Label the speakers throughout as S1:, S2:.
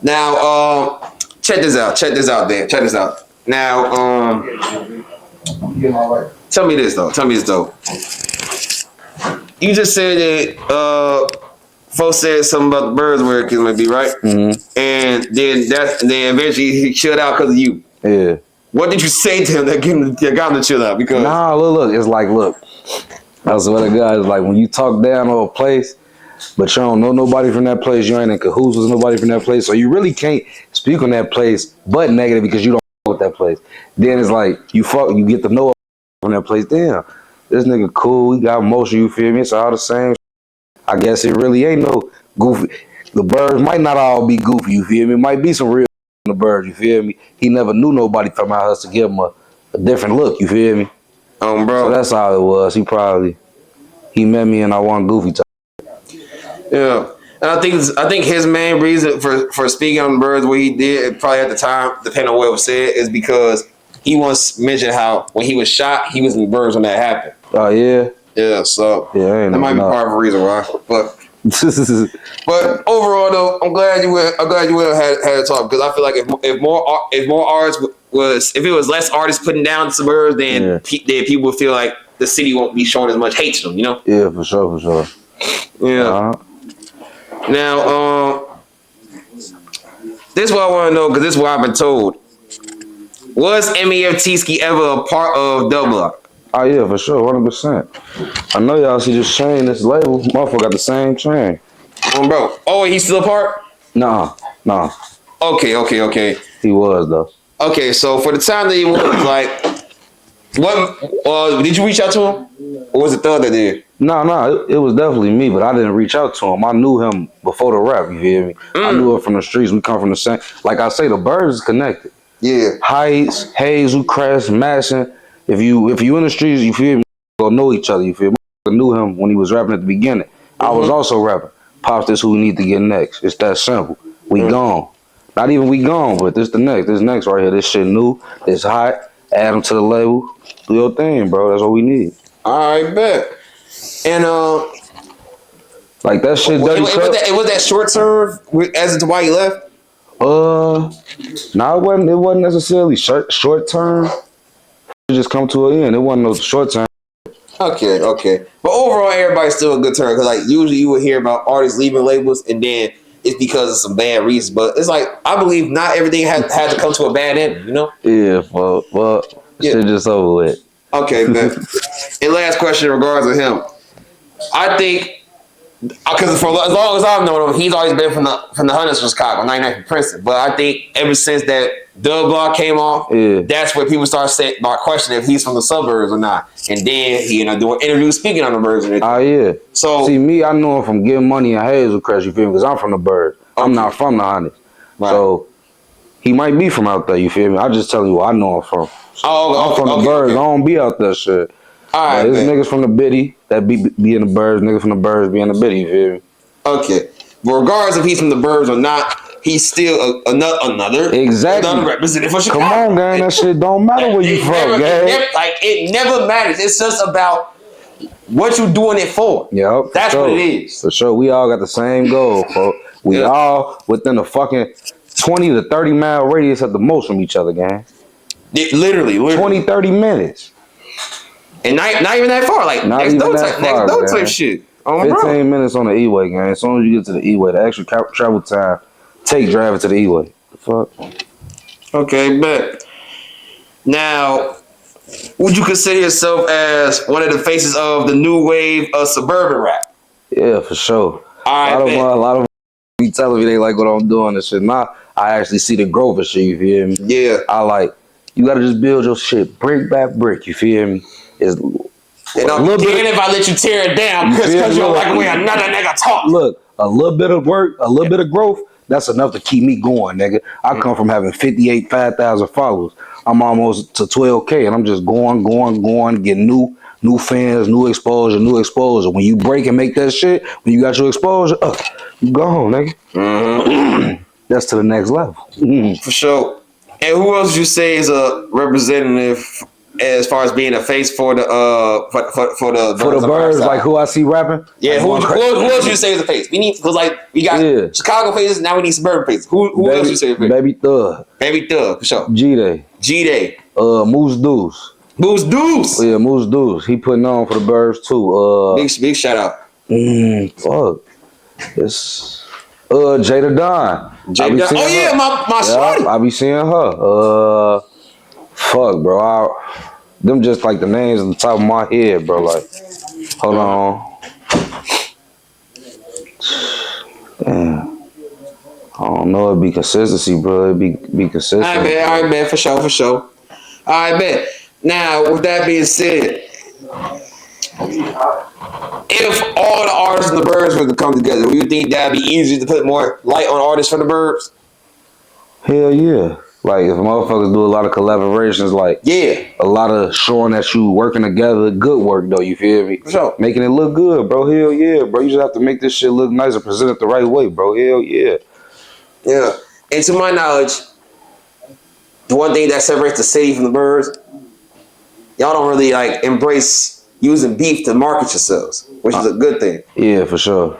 S1: Now, check this out. Check this out, Dan. Check this out. Now, tell me this though. You just said that folks said something about the birds where it might be, right? Mm-hmm. And then eventually he chilled out because of you.
S2: Yeah.
S1: What did you say to him that got him to chill out? Because
S2: look. It's like, look. I swear to God, it's like when you talk down on a place, but you don't know nobody from that place, you ain't in cahoots with nobody from that place, so you really can't speak on that place but negative because you don't know with that place. Then it's like you get to know from that place. Damn, this nigga cool, he got emotion, you feel me? It's all the same. I guess it really ain't no goofy. The birds might not all be goofy, you feel me? It might be some real in the birds, you feel me? He never knew nobody from our house to give him a different look, you feel me?
S1: Bro.
S2: So that's how it was. He met me and I wasn't goofy time.
S1: Yeah. And I think his main reason for speaking on the birds what he did probably at the time, depending on what was said, is because he once mentioned how when he was shot, he was in the birds when that happened.
S2: Oh yeah?
S1: Yeah, so
S2: that
S1: might be part of the reason why. But overall though, I'm glad you went had a talk because I feel like if more artists if it was less artists putting down suburbs, then people would feel like the city won't be showing as much hate to them, you know?
S2: Yeah, for sure.
S1: Yeah. Now, this is what I want to know because this is what I've been told. Was MAF Teeski ever a part of Double Block?
S2: Oh yeah, for sure, 100%. I know y'all see this chain, this label. Motherfucker got the same chain.
S1: Bro. Oh, he's still a part?
S2: Nah.
S1: Okay.
S2: He was though.
S1: Okay, so for the time that he was, like, what? Did you reach out to him, or was it Thug that did?
S2: No, it was definitely me, but I didn't reach out to him. I knew him before the rap. You feel me? I knew him from the streets. We come from the same. Like I say, the birds is connected.
S1: Yeah.
S2: Heights, Hazel, Crest, Madison. If you in the streets, you feel me? Go know each other. You feel me? I knew him when he was rapping at the beginning. I was also rapping. Pops, this who we need to get next. It's that simple. We gone. Not even we gone, but this the next. This next right here. This shit new. It's hot. Add them to the label. Do your thing, bro. That's what we need.
S1: All right, bet. And
S2: like that shit.
S1: It was that short term as to why he left.
S2: No, it wasn't necessarily short term. It just come to an end. It wasn't no short term.
S1: Okay. But overall, everybody's still a good term because like usually you would hear about artists leaving labels and then it's because of some bad reasons. But it's like I believe not everything had to come to a bad end. You know?
S2: Yeah. Well, shit just over with.
S1: Okay, man. And last question in regards to him. I think, because for as long as I've known him, he's always been from the Hunters from Chicago, 99 from Princeton. But I think ever since that Dub Block came off, that's where people start questioning if he's from the suburbs or not. And then he doing interviews, speaking on the birds.
S2: Oh yeah.
S1: So
S2: see me, I know him from Getting Money and Hazel Crest. You feel me? Because I'm from the birds. Okay. I'm not from the Hunters. Right. So he might be from out there. You feel me? I just tell you what I know him from. So I'm from the birds. Okay. I don't be out there shit. All right, there's niggas from the Biddy that be in the birds. Niggas from the birds be in the Biddy. You feel me?
S1: Okay. But regardless if he's from the birds or not, he's still another representative for Chicago.
S2: Come on, gang. That shit don't matter where you from, gang.
S1: It never matters. It's just about what you doing it for.
S2: Yep.
S1: That's what it is.
S2: For sure. We all got the same goal, folks. We all within a fucking 20 to 30 mile radius at the most from each other, gang.
S1: Literally.
S2: 20, 30 minutes.
S1: And not even that far. Like next door type shit.
S2: 15 minutes on the E-way, gang. As soon as you get to the E-way, the extra travel time, take driving to the E-way. The fuck?
S1: Okay, bet. Now, would you consider yourself as one of the faces of the new wave of suburban rap?
S2: Yeah, for sure.
S1: All right,
S2: a lot of be telling me they like what I'm doing and shit. Now I actually see the growth of shit. You feel me?
S1: Yeah.
S2: You gotta just build your shit brick by brick. You feel me?
S1: And I'm if I let you tear it down because you don't like the way another nigga talk.
S2: Look, a little bit of work, a little bit of growth, that's enough to keep me going, nigga. I come from having 5,000 followers. I'm almost to 12K and I'm just going, getting new fans, new exposure. When you break and make that shit, when you got your exposure, you go home, nigga. Mm-hmm. That's to the next level.
S1: For sure. And who else would you say is a representative as far as being a face for the for
S2: the birds, like who I see rapping.
S1: Yeah,
S2: like
S1: who else you say is a face? We need because like we got Chicago faces, now we need suburban faces. Who else you say is a face? Baby Thug for sure. G-Day.
S2: Moose Deuce.
S1: Moose Deuce.
S2: Yeah, Moose Deuce. He putting on for the birds too.
S1: Big shout out.
S2: Fuck. It's Jada Dawn.
S1: Oh yeah, my shorty.
S2: I be seeing her. Fuck, bro. Them just like the names on the top of my head, bro. Like, hold on. Damn. I don't know. It'd be consistency, bro. It'd be consistent.
S1: All right, man. For sure. All right, man. Now, with that being said, if all the artists and the birds were to come together, do you think that'd be easier to put more light on artists from the birds?
S2: Hell yeah. Like, if motherfuckers do a lot of collaborations, like, a lot of showing that you working together, good work, though, you feel me?
S1: For sure.
S2: Making it look good, bro. Hell yeah, bro. You just have to make this shit look nice and present it the right way, bro. Hell yeah.
S1: Yeah. And to my knowledge, the one thing that separates the city from the birds, y'all don't really, like, embrace using beef to market yourselves, which is a good thing.
S2: Yeah, for sure.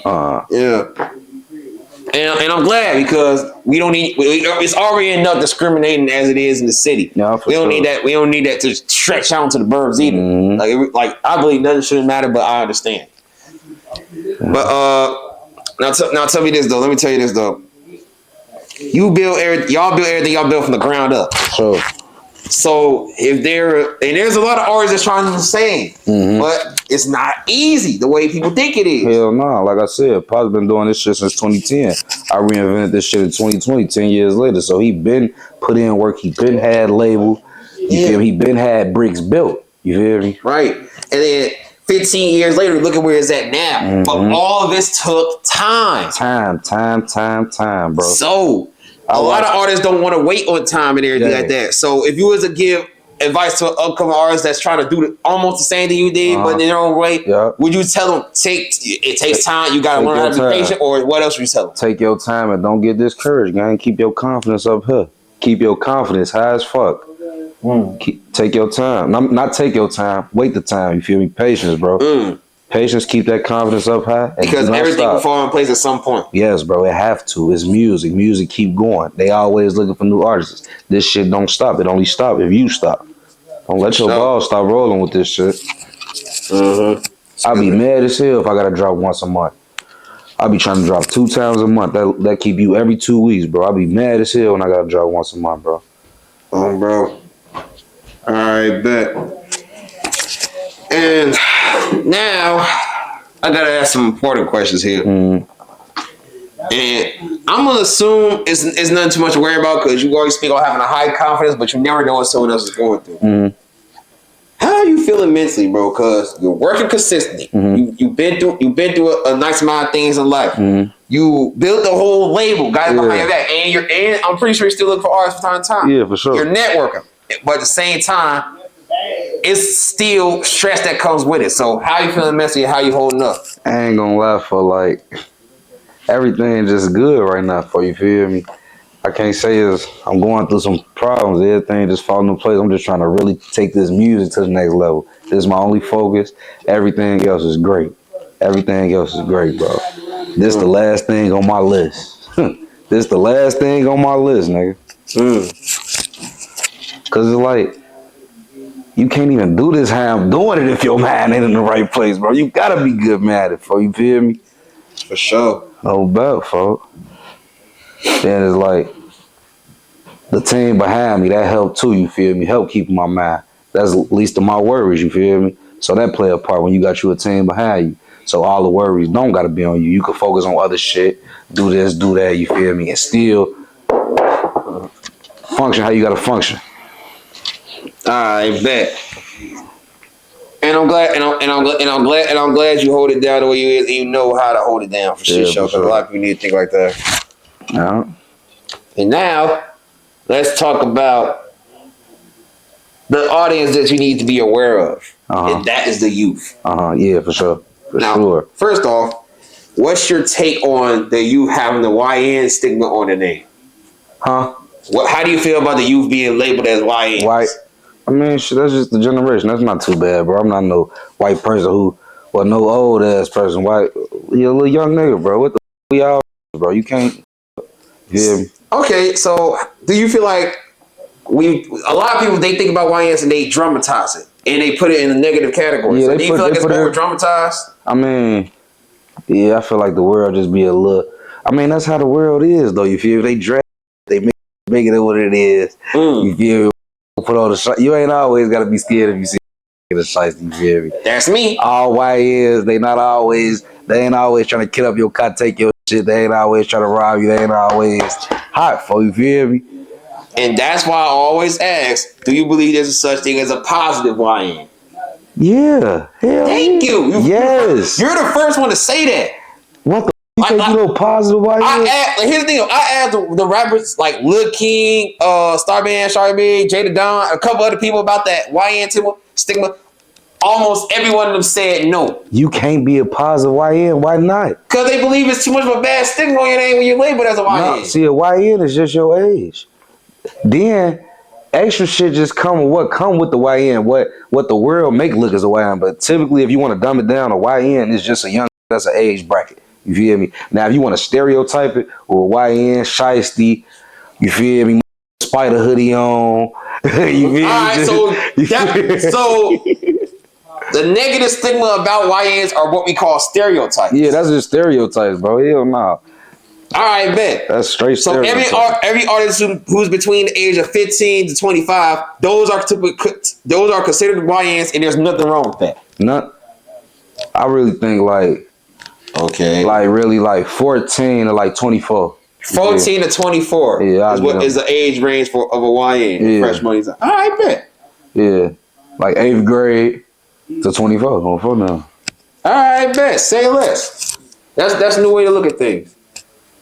S1: Yeah. And I'm glad because we don't need. It's already enough discriminating as it is in the city.
S2: Yeah,
S1: we don't need that. We don't need that to stretch out to the burbs either.
S2: Mm-hmm.
S1: Like I believe nothing shouldn't matter, but I understand. But now tell me this though. Let me tell you this though. Y'all build everything y'all built from the ground up.
S2: Sure.
S1: So there's a lot of artists that's trying to do the same, but it's not easy the way people think it is.
S2: Hell no. Like I said, Pop's been doing this shit since 2010. I reinvented this shit in 2020, 10 years later. So he been put in work. He been had label. You feel me? He been had bricks built. You feel me?
S1: Right. And then 15 years later, look at where it's at now. But all of this took time.
S2: Time, bro.
S1: So a lot of artists don't want to wait on time and everything like that. So if you was to give advice to an upcoming artist that's trying to do almost the same thing you did, but in their own way, would you tell them it takes time, you gotta learn how to be patient, or what else would you tell them?
S2: Take your time and don't get discouraged, gang. Keep your confidence up here. Keep your confidence high as fuck. Take your time. Not take your time. Wait the time. You feel me? Patience, bro. Patience, keep that confidence up high.
S1: Because everything will fall in place at some point.
S2: Yes, bro, it have to. It's music. Music keep going. They always looking for new artists. This shit don't stop. It only stop if you stop. Don't let your balls stop rolling with this shit. I'll be mad as hell if I gotta drop once a month. I'll be trying to drop 2 times a month. That keep you every 2 weeks, bro. I'll be mad as hell when I gotta drop once a month, bro.
S1: Bro. All right, bet. And now I gotta ask some important questions here. And I'm gonna assume it's nothing too much to worry about because you always speak on having a high confidence, but you never know what someone else is going through. How are you feeling mentally, bro? Because you're working consistently. You've been through a nice amount of things in life. You built the whole label, guys behind your back, and I'm pretty sure you're still looking for artists from time to time.
S2: Yeah, for sure.
S1: You're networking, but at the same time, it's still stress that comes with it. So how you feeling mentally? How you holding up?
S2: I ain't gonna lie, for like everything just good right now for you, feel me? I can't say I'm going through some problems. Everything just falling into place. I'm just trying to really take this music to the next level. This is my only focus. Everything else is great. Everything else is great, bro. This the last thing on my list. This the last thing on my list, nigga. Cause it's like, you can't even do this how I'm doing it if your mind ain't in the right place, bro. You gotta be good mad at it, for you feel me?
S1: For sure.
S2: No doubt, folks. Then it's like the team behind me that helped too. You feel me? Help keep my mind. That's least of my worries. You feel me? So that play a part when you got you a team behind you. So all the worries don't gotta be on you. You can focus on other shit. Do this, do that. You feel me? And still function how you gotta function.
S1: I bet. And I'm glad, I'm glad you hold it down the way you is, and you know how to hold it down for shit show. Because a lot of people need to think like that.
S2: Yeah.
S1: And now, let's talk about the audience that you need to be aware of, and that is the youth.
S2: Yeah, for sure. For sure.
S1: First off, what's your take on the youth having the YN stigma on the name? How do you feel about the youth being labeled as YNs?
S2: I mean, shit, that's just the generation. That's not too bad, bro. I'm not no white person no old ass person. White, you a little young nigga, bro. What the we all, bro? You can't. Yeah.
S1: Okay, so do you feel like a lot of people they think about YNs and they dramatize it and they put it in a negative category.
S2: Yeah,
S1: so do you feel like it's over dramatized?
S2: I mean, yeah, I feel like the world just be a little. I mean, that's how the world is, though. You feel they drag, they make it what it is. You feel put all the you ain't always gotta be scared if you see the shiesty. You feel me?
S1: That's me.
S2: All YNs, they ain't always trying to kill up your car, take your shit. They ain't always trying to rob you. They ain't always hot for you. Feel me?
S1: And that's why I always ask, do you believe there's a such thing as a positive YN?
S2: Yeah. Hell
S1: Thank you.
S2: Yes.
S1: You're the first one to say that.
S2: What the? You think you know positive YN?
S1: Here's the thing. I asked the rappers like Lil King, Starman, Charlie, Jada Don, a couple other people about that YN stigma. Almost every one of them said no.
S2: You can't be a positive YN. Why not?
S1: Because they believe it's too much of a bad stigma on your name when you're labeled as a YN.
S2: No, see, a YN is just your age. Then extra shit just come with the YN, what the world make look as a YN. But typically, if you want to dumb it down, a YN is just a young that's an age bracket. You feel me? Now, if you want to stereotype it, or YN, shiesty, you feel me? Spider hoodie on. You feel me?
S1: All right, so the negative stigma about YNs are what we call stereotypes.
S2: Yeah, that's just stereotypes, bro. Hell no.
S1: All right, bet.
S2: That's straight.
S1: So every artist who's between the age of 15 to 25, those are considered YNs, and there's nothing wrong with that.
S2: I really think really 14 to 24.
S1: 14 to 24 is the age range of a YN. Yeah. Fresh Money's. All right, bet.
S2: Yeah, like 8th grade to 24. For now.
S1: All right, bet. Say less. That's a new way to look at things.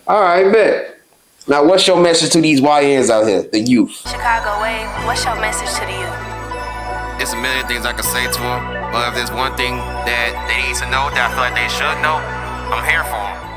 S1: All right, bet. Now, what's your message to these YNs out here, the youth?
S3: Chicago Wave, what's your message to the youth?
S1: There's a million things I can say to them, but if there's one thing that they need to know that I feel like they should know, I'm here for them.